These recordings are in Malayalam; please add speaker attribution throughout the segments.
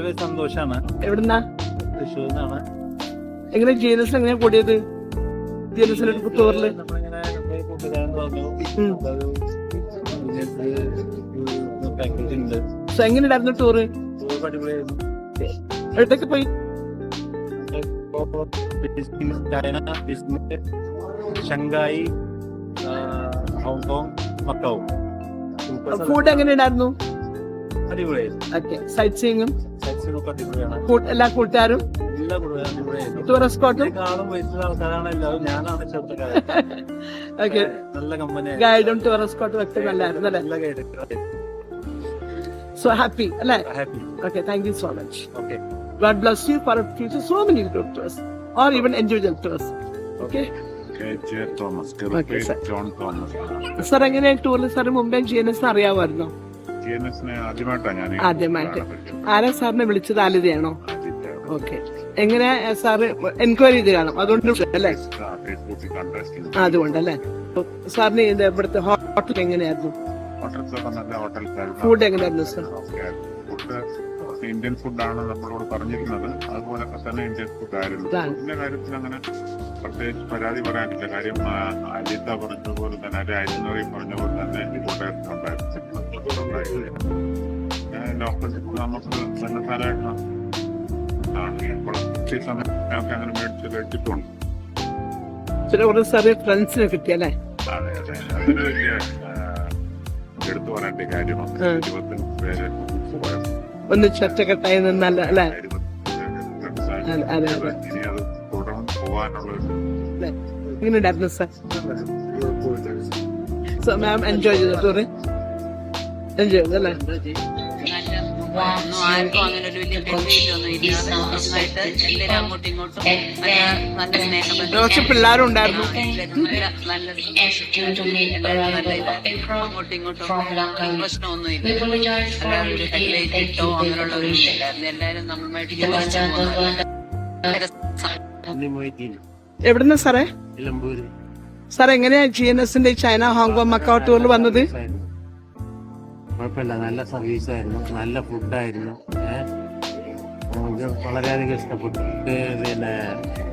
Speaker 1: വളരെ സന്തോഷാണ്.
Speaker 2: എവിടുന്നാ?
Speaker 1: തൃശ്ശൂരിൽ നിന്നാണ്.
Speaker 2: എങ്ങനെ ജീനസ് എങ്ങനെയാ കൂടിയത്? ജീനസിന്റെ ടൂറില്
Speaker 1: നമ്മളിങ്ങനെ നമ്മുടെ കൂട്ടുകാരൻ പറഞ്ഞു പാക്കേജ് ഉണ്ട്.
Speaker 2: എങ്ങനെയുണ്ടായിരുന്നു ടൂറ്?
Speaker 1: ടൂർ അടിപൊളിയായിരുന്നു.
Speaker 2: എവിടേക്ക് പോയി?
Speaker 1: China, Shanghai, Hong Kong, Macau.
Speaker 2: Food എങ്ങനെയുണ്ടായിരുന്നു?
Speaker 1: അടിപൊളിയായിരുന്നു.
Speaker 2: ഓക്കെ. സൈറ്റ് സീയിങ്ങും
Speaker 1: ഒക്കെ അടിപൊളിയാണ്.
Speaker 2: എല്ലാ കൂട്ടുകാരും
Speaker 1: എല്ലാ കൂട്ടുകാരും അടിപൊളിയായിരുന്നു.
Speaker 2: ടൂറിസ്റ്റ് സ്പോട്ടും
Speaker 1: കാണും വയസ്സുള്ള ആൾക്കാരാണ് എല്ലാവരും. ഞാനാണ് ചെറുപ്പക്കാരൻ.
Speaker 2: ഓക്കെ.
Speaker 1: നല്ല കമ്പനിയാണ്.
Speaker 2: ഗൈഡും ടൂറിസ്റ്റ് സ്പോട്ടും ഒക്കെ നല്ലായിരുന്നു അല്ലേ?
Speaker 1: നല്ല ഗൈഡ്.
Speaker 2: സോ ഹാപ്പി അല്ലേ?
Speaker 1: Happy.
Speaker 2: Okay, thank you so much.
Speaker 1: Okay.
Speaker 2: God bless you for future so many group tours or even individual tours. Okay.
Speaker 3: Thomas,
Speaker 2: Okay, sir.
Speaker 3: John Thomas.
Speaker 2: Sir എങ്ങനെ ടൂറിൽ സാർ മുമ്പേ GNS അറിയാമായിരുന്നോ?
Speaker 3: GNS-നെ ആദ്യമായിട്ടാണ് ഞാൻ
Speaker 2: ആദ്യമായിട്ട്. ആരാ സാറിനെ വിളിച്ചത്? ആലിതയാണോ? ഓക്കെ. എങ്ങനെ സാറ് എൻക്വയറി ചെയ്ത് കാണും അതുകൊണ്ട് അല്ലേ?
Speaker 3: ഫേസ്ബുക്കിൽ കണ്ടു.
Speaker 2: അതുകൊണ്ടല്ലേ. സാറിന് ഇത് ഇവിടുത്തെ ഹോട്ടൽ എങ്ങനെയായിരുന്നു?
Speaker 3: നല്ല ഹോട്ടൽസായിരുന്നു.
Speaker 2: ഫുഡ് എങ്ങനെയായിരുന്നു സാർ?
Speaker 3: ഫുഡ് ഇന്ത്യൻ ഫുഡാണ് നമ്മളോട് പറഞ്ഞിരുന്നത്. അതുപോലൊക്കെ തന്നെ ഇന്ത്യൻ ഫുഡ് ആയിരുന്നു. ഫുഡിന്റെ കാര്യത്തിൽ അങ്ങനെ പ്രത്യേകിച്ച് പരാതി പറയാനില്ല. കാര്യം അജിത പറഞ്ഞതുപോലെ തന്നെ അരിനറി പറഞ്ഞ പോലെ തന്നെ ഫുഡ് ഉണ്ടായിരുന്നു. ലോക്കൽ നമുക്ക് ബന്ധക്കാരായിട്ട് സമയമൊക്കെ അങ്ങനെ മേടിച്ച് കഴിച്ചിട്ടുണ്ട്.
Speaker 2: ചില സാറ് ഫ്രണ്ട്സിനെ കിട്ടിയല്ലേ?
Speaker 3: അതെ അതെ, അതൊരു വലിയ എടുത്തു പറയേണ്ട കാര്യമാണ്. 20 പേര്
Speaker 2: ഒന്ന് ഒറ്റക്കെട്ടായി നിന്നല്ല അല്ലേ?
Speaker 3: ഇനി അത് തുടർന്ന് പോകാനുള്ള
Speaker 2: എങ്ങനെയുണ്ടായിരുന്നു സാർ? സോ മാം എൻജോയ് ചെയ്തു ടൂറ്? എൻജോയ് ചെയ്തു അല്ലേ?
Speaker 4: ആർക്കും അങ്ങനെ ഒരു വലിയ പ്രതീക്ഷയൊന്നും ഇല്ല. നന്നായിട്ട് എല്ലാവരും അങ്ങോട്ടും ഇങ്ങോട്ടും നല്ല സ്നേഹം.
Speaker 2: കുറച്ച് പിള്ളേരും ഉണ്ടായിരുന്നു.
Speaker 4: നല്ല അങ്ങോട്ടും ഇങ്ങോട്ടും പ്രശ്നമൊന്നും ഇല്ല. അല്ലാതെ ഒരു ഹെഡ്ലൈറ്റ് ഇട്ടോ അങ്ങനെയുള്ള ഒരു ഇല്ലായിരുന്നു. എല്ലാവരും നമ്മളുമായിട്ട്
Speaker 2: എവിടുന്ന സാറേ? സാർ എങ്ങനെയാ GNS-ന്റെ ചൈന, ഹോങ്കോങ്, മക്കാവ് ടൂറിൽ വന്നത്?
Speaker 5: കുഴപ്പമില്ല, നല്ല സർവീസായിരുന്നു, നല്ല ഫുഡായിരുന്നു. വളരെയധികം ഇഷ്ടപ്പെട്ടു. പിന്നെ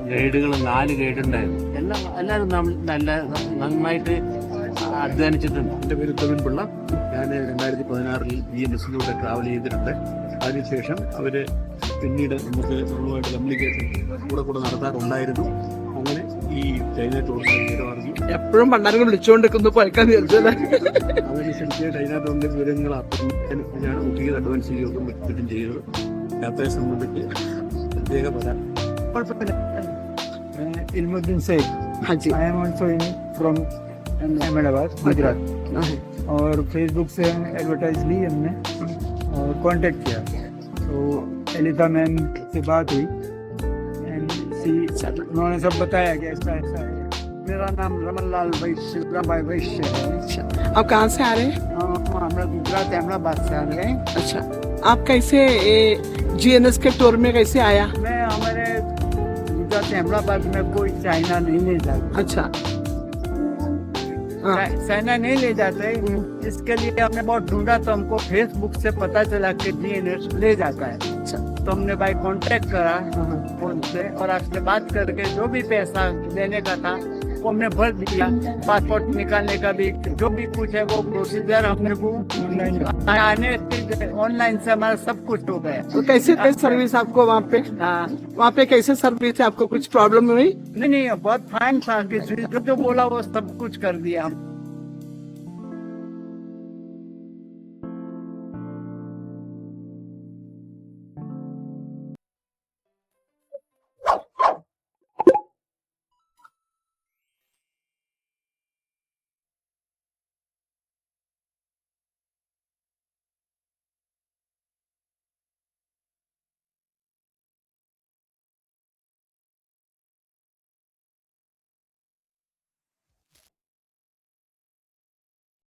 Speaker 5: ഗൈഡുകൾ 4 ഗൈഡ് ഉണ്ടായിരുന്നു. എല്ലാവരും നല്ല നന്നായിട്ട് അധ്വാനിച്ചിട്ടുണ്ട്.
Speaker 6: എൻ്റെ പേര് തൊഴിൽ പിള്ള. ഞാൻ 2016 GNS-ലൂടെ ട്രാവൽ ചെയ്തിട്ടുണ്ട്. അതിനുശേഷം അവർ പിന്നീട് നമ്മളുമായിട്ട് കമ്മ്യൂണിക്കേഷൻ കൂടെ നടത്താറുണ്ടായിരുന്നു. അങ്ങനെ ഈ ചൈന ടൂറിസ്റ്റ് വിവരം അറിഞ്ഞു.
Speaker 2: എപ്പോഴും പണ്ടാരം വിളിച്ചുകൊണ്ടിരിക്കുന്നു പോയിക്കാൻ തീർച്ചയായും.
Speaker 6: അതനുസരിച്ച് ചൈന ടൂറിന്റെ വിവരങ്ങൾ ഞാൻ ബുക്കിംഗ് അഡ്വാൻസ് ചെയ്യുകയും മറ്റും ചെയ്തത്. യാത്രയെ സംബന്ധിച്ച് പ്രത്യേക പല
Speaker 7: इल्मुद्दीन सैद।
Speaker 2: हाँ जी।
Speaker 7: I am also from Ahmedabad, Gujarat. और फेसबुक से एडवर्टाइज ली हमने और कांटेक्ट किया, तो एलिता मैम से बात हुई एंड उन्होंने सब बताया कि ऐसा ऐसा है। मेरा नाम रमन लाल वैश्य है।
Speaker 2: आप कहाँ से आ रहे हैं?
Speaker 7: हम गुजरात अहमदाबाद से आ रहे हैं।
Speaker 2: अच्छा, आप कैसे GNS के टूर में कैसे आया?
Speaker 7: मैं हमारे गुजरात अहमदाबाद में कोई चाइना नहीं ले जाता।
Speaker 2: अच्छा,
Speaker 7: चाइना नहीं ले जाते, इसके लिए हमने बहुत ढूंढा, तो हमको फेसबुक से पता चला कि GNS ले जाता है।
Speaker 2: अच्छा,
Speaker 7: तो हमने भाई कांटेक्ट करा फोन से और आपसे बात करके जो भी पैसा देने का था वो हमने भर दिया। पासपोर्ट निकालने का भी जो भी कुछ है वो प्रोसीजर हमने वो ऑनलाइन से हमारा सब कुछ हो गया।
Speaker 2: तो कैसे सर्विस आपको वहाँ पे कैसे सर्विस है? आपको कुछ प्रॉब्लम हुई?
Speaker 7: नहीं, बहुत फाइन था कि जो बोला वो सब कुछ कर दिया हम।